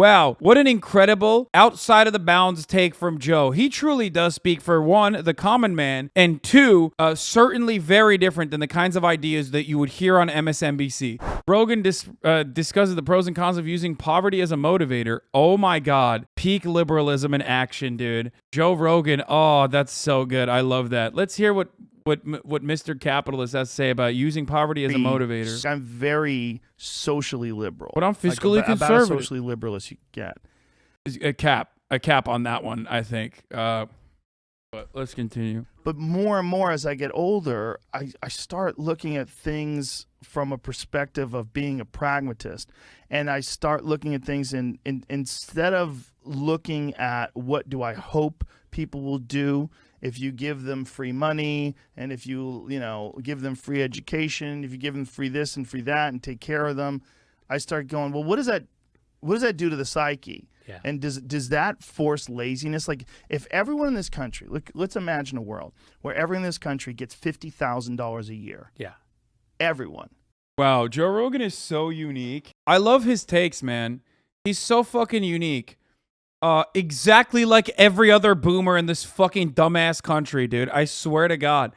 Wow, what an incredible outside of the bounds take from Joe. He truly does speak for one, the common man, and two, certainly very different than the kinds of ideas that you would hear on MSNBC. Rogan discusses the pros and cons of using poverty as a motivator. Oh my God, peak liberalism in action, dude. Joe Rogan, oh, that's so good. I love that. Let's hear what Mr. Capitalist has to say about using poverty as a motivator. I'm very socially liberal. But I'm fiscally conservative. About as socially liberal as you get. A cap on that one, I think. But let's continue. But more and more as I get older, I start looking at things from a perspective of being a pragmatist. And I start looking at things instead of looking at what do I hope people will do if you give them free money, and if you give them free education, if you give them free this and free that and take care of them, I start going, well, what does that do to the psyche? Yeah. And does that force laziness? Like, if everyone in this country, let's imagine a world where everyone in this country gets $50,000 a year. Yeah. Everyone. Wow, Joe Rogan is so unique. I love his takes, man. He's so fucking unique. Exactly like every other boomer in this fucking dumbass country, dude. I swear to God.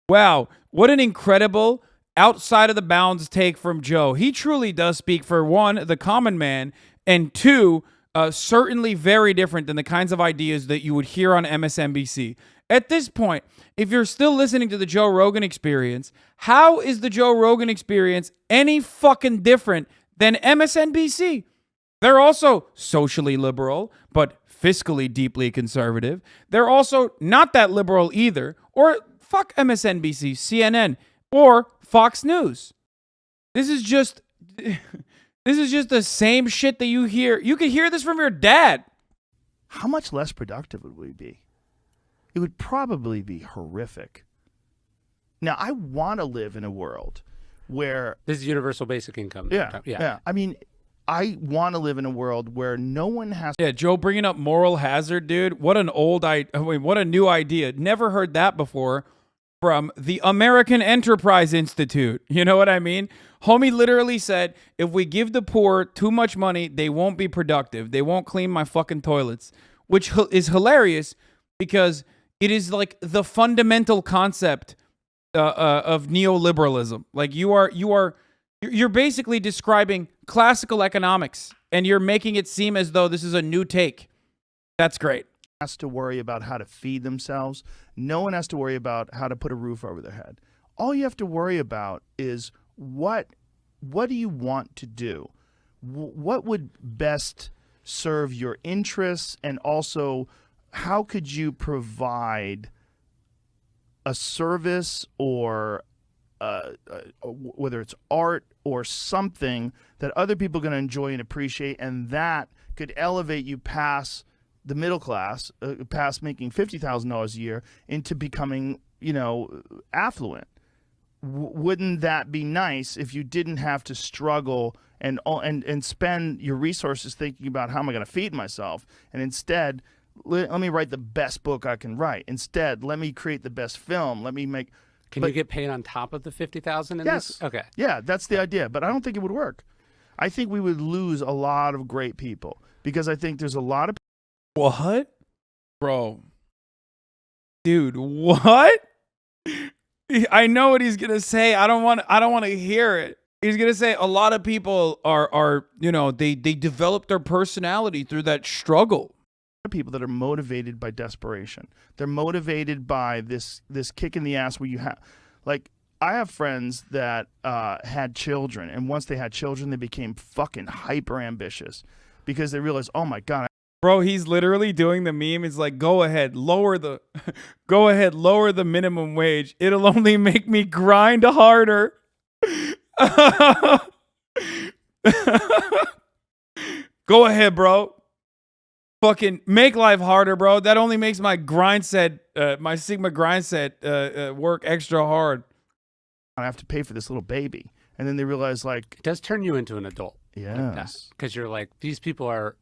Wow, what an incredible outside of the bounds take from Joe. He truly does speak for one, the common man, and two, certainly very different than the kinds of ideas that you would hear on MSNBC. At this point, if you're still listening to the Joe Rogan Experience, how is the Joe Rogan Experience any fucking different than MSNBC? They're also socially liberal, but fiscally deeply conservative. They're also not that liberal either, or fuck MSNBC, CNN, or Fox News. This is just the same shit that you hear. You could hear this from your dad. How much less productive would we be? It would probably be horrific. Now, I want to live in a world where... This is universal basic income. Yeah. I mean, I want to live in a world where no one has... Yeah, Joe bringing up moral hazard, dude. What a new idea. Never heard that before from the American Enterprise Institute. You know what I mean? Homie literally said, if we give the poor too much money, they won't be productive. They won't clean my fucking toilets, which is hilarious because it is like the fundamental concept of neoliberalism. Like you're basically describing classical economics, and you're making it seem as though this is a new take. That's great. Has to worry about how to feed themselves. No one has to worry about how to put a roof over their head. All you have to worry about is what do you want to do? What would best serve your interests, and also how could you provide a service or whether it's art or something that other people are going to enjoy and appreciate, and that could elevate you past the middle class, past making $50,000 a year, into becoming, affluent. Wouldn't that be nice if you didn't have to struggle and spend your resources thinking about how am I going to feed myself, and instead let me write the best book I can write. Instead, let me create the best film. Let me make... Can you get paid on top of the 50,000 in yes. this? Okay. Yeah, that's the idea. But I don't think it would work. I think we would lose a lot of great people because I think there's a lot of... What? Bro. Dude, what? I know what he's going to say. I don't want to hear it. He's going to say a lot of people are they develop their personality through that struggle. People that are motivated by desperation. They're motivated by this kick in the ass where you have, like, I have friends that had children, and once they had children, they became fucking hyper ambitious because they realized, oh my God. Bro, he's literally doing the meme. It's like, go ahead, lower the minimum wage. It'll only make me grind harder. Go ahead, bro. Fucking make life harder, bro. That only makes my my Sigma grind set work extra hard. I have to pay for this little baby. And then they realize, like... It does turn you into an adult. Yes. Because you're like, these people are...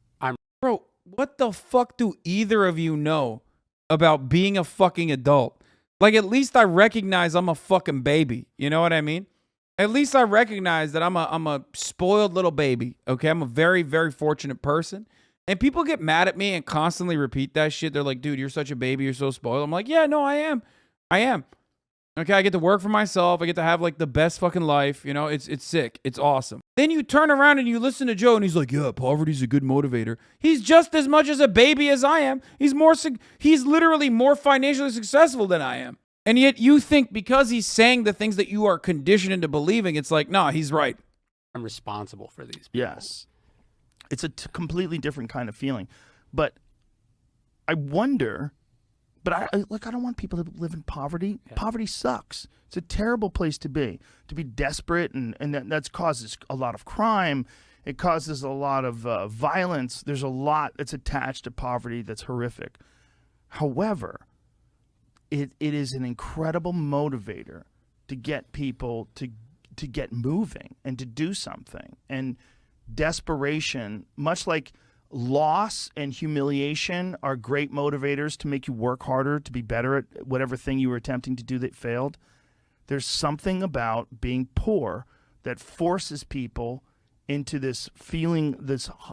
Bro, what the fuck do either of you know about being a fucking adult? Like, at least I recognize I'm a fucking baby. You know what I mean? At least I recognize that I'm a spoiled little baby. Okay, I'm a very, very fortunate person. And people get mad at me and constantly repeat that shit. They're like, dude, you're such a baby. You're so spoiled. I'm like, yeah, no, I am. I am. Okay, I get to work for myself. I get to have like the best fucking life. You know, it's sick. It's awesome. Then you turn around and you listen to Joe and he's like, yeah, poverty's a good motivator. He's just as much as a baby as I am. He's literally more financially successful than I am. And yet you think because he's saying the things that you are conditioned into believing, it's like, nah, he's right. I'm responsible for these people. Yes. It's a completely different kind of feeling. But I wonder, but I don't want people to live in poverty. Yeah. Poverty sucks. It's a terrible place to be desperate, and that causes a lot of crime. It causes a lot of violence. There's a lot that's attached to poverty that's horrific. However, it is an incredible motivator to get people to get moving and to do something. And desperation, much like loss and humiliation, are great motivators to make you work harder, to be better at whatever thing you were attempting to do that failed. There's something about being poor that forces people into this feeling,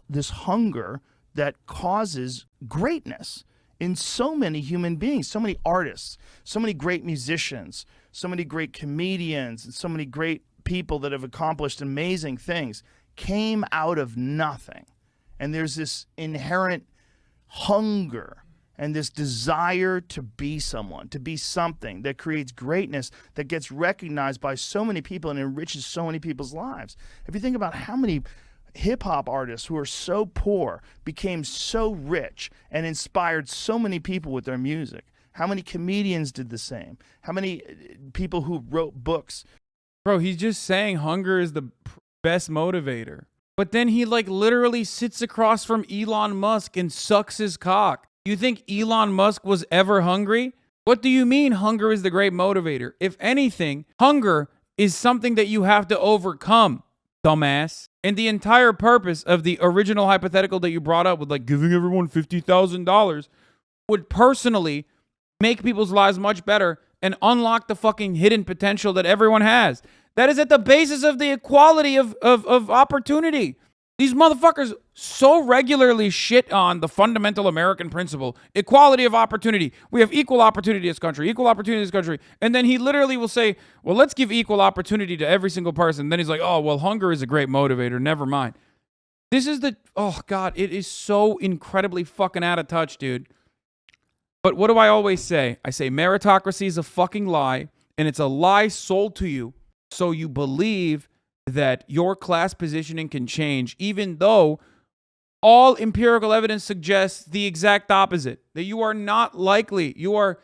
this hunger that causes greatness in so many human beings, so many artists, so many great musicians, so many great comedians, and so many great people that have accomplished amazing things came out of nothing. And there's this inherent hunger and this desire to be someone, to be something that creates greatness that gets recognized by so many people and enriches so many people's lives. If you think about how many hip-hop artists who are so poor became so rich and inspired so many people with their music, how many comedians did the same, how many people who wrote books. Bro, he's just saying hunger is the best motivator. But then he like literally sits across from Elon Musk and sucks his cock. You think Elon Musk was ever hungry? What do you mean hunger is the great motivator? If anything, hunger is something that you have to overcome, dumbass. And the entire purpose of the original hypothetical that you brought up with like giving everyone $50,000 would personally make people's lives much better and unlock the fucking hidden potential that everyone has. That is at the basis of the equality of opportunity. These motherfuckers so regularly shit on the fundamental American principle, equality of opportunity. We have equal opportunity in this country, equal opportunity in this country. And then he literally will say, well, let's give equal opportunity to every single person. Then he's like, oh, well, hunger is a great motivator. Never mind. This is oh God, it is so incredibly fucking out of touch, dude. But what do I always say? I say meritocracy is a fucking lie, and it's a lie sold to you so you believe that your class positioning can change, even though all empirical evidence suggests the exact opposite, that you are not likely, you are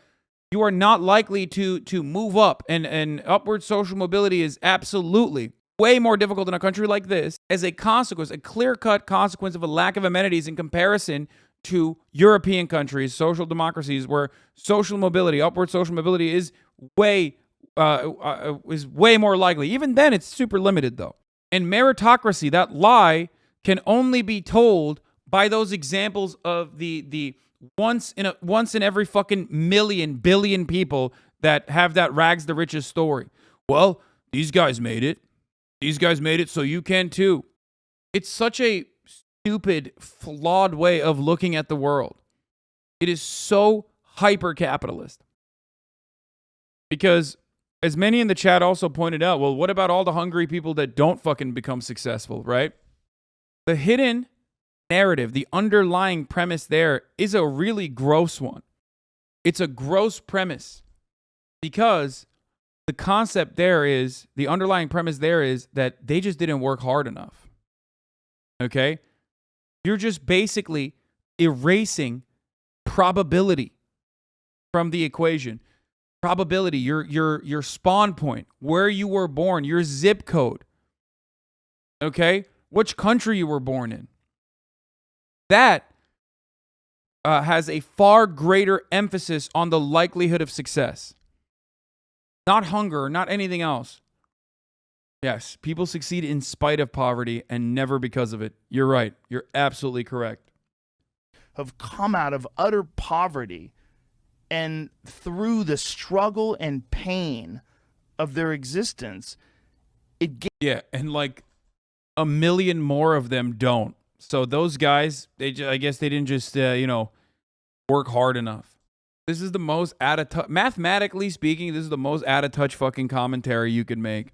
not likely to move up, and upward social mobility is absolutely way more difficult in a country like this as a consequence, a clear-cut consequence of a lack of amenities in comparison to European countries, social democracies, where social mobility, upward social mobility is way more likely. Even then, it's super limited, though. And meritocracy, that lie, can only be told by those examples of the once in every fucking billion people that have that rags to riches story. Well, these guys made it. These guys made it, so you can too. It's such a stupid, flawed way of looking at the world. It is so hyper-capitalist. Because, as many in the chat also pointed out, well, what about all the hungry people that don't fucking become successful, right? The hidden narrative, the underlying premise there is a really gross one. It's a gross premise because the concept there is, the underlying premise there is that they just didn't work hard enough. Okay? You're just basically erasing probability from the equation. Probability, your spawn point, where you were born, your zip code. Okay? Which country you were born in. That has a far greater emphasis on the likelihood of success. Not hunger, not anything else. Yes, people succeed in spite of poverty and never because of it. You're right. You're absolutely correct. Have come out of utter poverty, and through the struggle and pain of their existence, Yeah, and like a million more of them don't. So those guys, I guess they didn't just work hard enough. This is the most out of touch, mathematically speaking, this is the most out of touch fucking commentary you could make.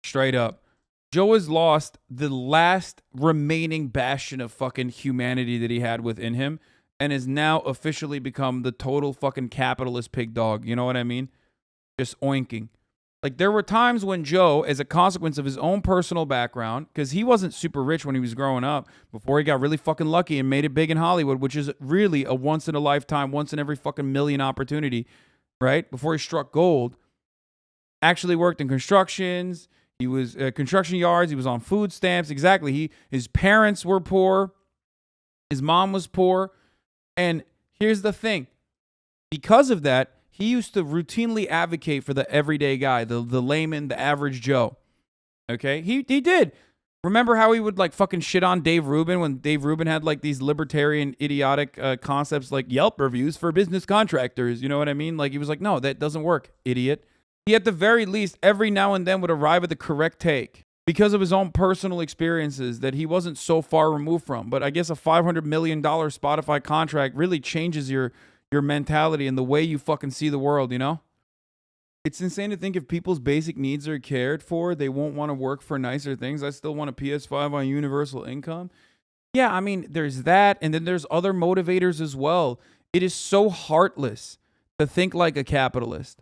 Straight up. Joe has lost the last remaining bastion of fucking humanity that he had within him and has now officially become the total fucking capitalist pig dog. You know what I mean? Just oinking. Like, there were times when Joe, as a consequence of his own personal background, because he wasn't super rich when he was growing up, before he got really fucking lucky and made it big in Hollywood, which is really a once-in-a-lifetime, once-in-every fucking million opportunity, right? Before he struck gold, actually worked in constructions. He was construction yards. He was on food stamps. Exactly. His parents were poor. His mom was poor. And here's the thing. Because of that, he used to routinely advocate for the everyday guy, the layman, the average Joe. Okay? He did. Remember how he would like fucking shit on Dave Rubin when Dave Rubin had like these libertarian idiotic concepts like Yelp reviews for business contractors. You know what I mean? Like he was like, no, that doesn't work, idiot. He at the very least every now and then would arrive at the correct take because of his own personal experiences that he wasn't so far removed from. But I guess a $500 million Spotify contract really changes your mentality and the way you fucking see the world, you know? It's insane to think if people's basic needs are cared for, they won't want to work for nicer things. I still want a PS5 on universal income. Yeah, I mean, there's that, and then there's other motivators as well. It is so heartless to think like a capitalist.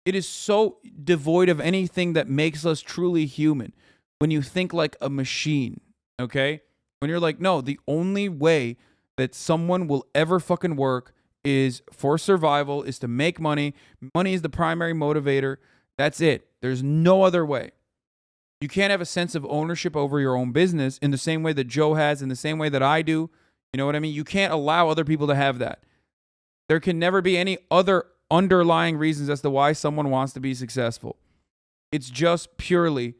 It is so devoid of anything that makes us truly human when you think like a machine, okay? When you're like, no, the only way that someone will ever fucking work is for survival, is to make money. Money is the primary motivator. That's it. There's no other way. You can't have a sense of ownership over your own business in the same way that Joe has, in the same way that I do. You know what I mean? You can't allow other people to have that. There can never be any other underlying reasons as to why someone wants to be successful. It's just purely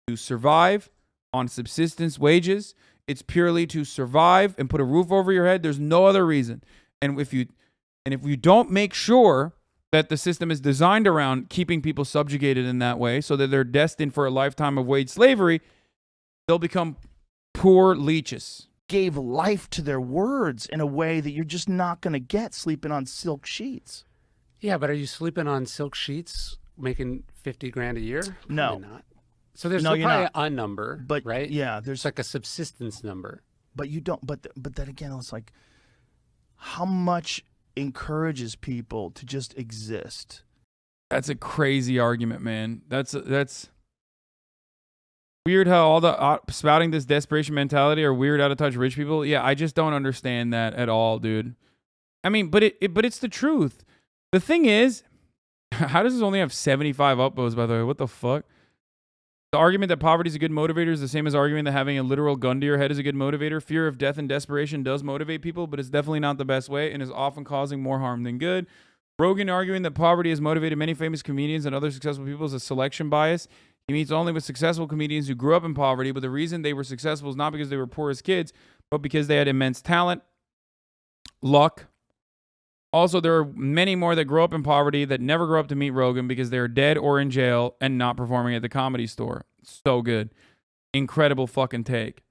to survive on subsistence wages. It's purely to survive and put a roof over your head. There's no other reason. And if you don't make sure that the system is designed around keeping people subjugated in that way so that they're destined for a lifetime of wage slavery, they'll become poor leeches. Gave life to their words in a way that you're just not going to get sleeping on silk sheets. Yeah, but are you sleeping on silk sheets making $50,000 a year? No. Probably not. So there's No, still you're probably not. a number, But right? yeah, It's there's like a subsistence number. but you don't but then again it's like how much encourages people to just exist. That's a crazy argument, man. That's weird how all the spouting this desperation mentality are weird out of touch rich people. Yeah, I just don't understand that at all, dude. I mean, but it's the truth. The thing is, how does this only have 75 upvotes, by the way? What the fuck? The argument that poverty is a good motivator is the same as arguing that having a literal gun to your head is a good motivator. Fear of death and desperation does motivate people, but it's definitely not the best way and is often causing more harm than good. Rogan arguing that poverty has motivated many famous comedians and other successful people is a selection bias. He meets only with successful comedians who grew up in poverty, but the reason they were successful is not because they were poor as kids, but because they had immense talent, luck. Also, there are many more that grow up in poverty that never grow up to meet Rogan because they're dead or in jail and not performing at the Comedy Store. So good. Incredible fucking take.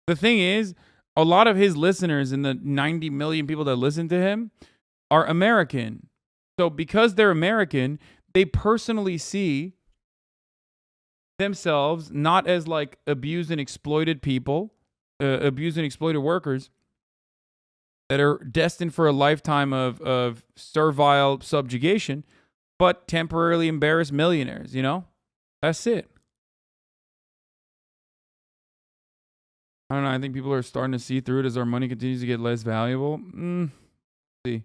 The thing is, a lot of his listeners and the 90 million people that listen to him are American. So because they're American, they personally see themselves not as like abused and exploited people, abused and exploited workers, that are destined for a lifetime of servile subjugation, but temporarily embarrassed millionaires, you know? That's it. I don't know. I think people are starting to see through it as our money continues to get less valuable. See.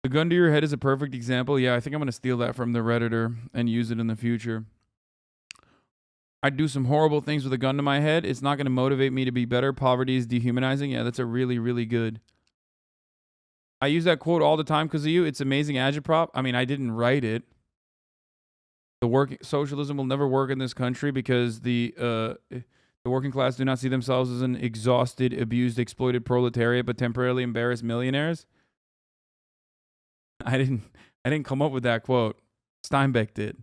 The gun to your head is a perfect example. Yeah, I think I'm going to steal that from the Redditor and use it in the future. I'd do some horrible things with a gun to my head. It's not going to motivate me to be better. Poverty is dehumanizing. Yeah, that's a really, really good. I use that quote all the time because of you. It's amazing agitprop. I mean, I didn't write it. Socialism will never work in this country because the working class do not see themselves as an exhausted, abused, exploited proletariat, but temporarily embarrassed millionaires. I I didn't come up with that quote. Steinbeck did.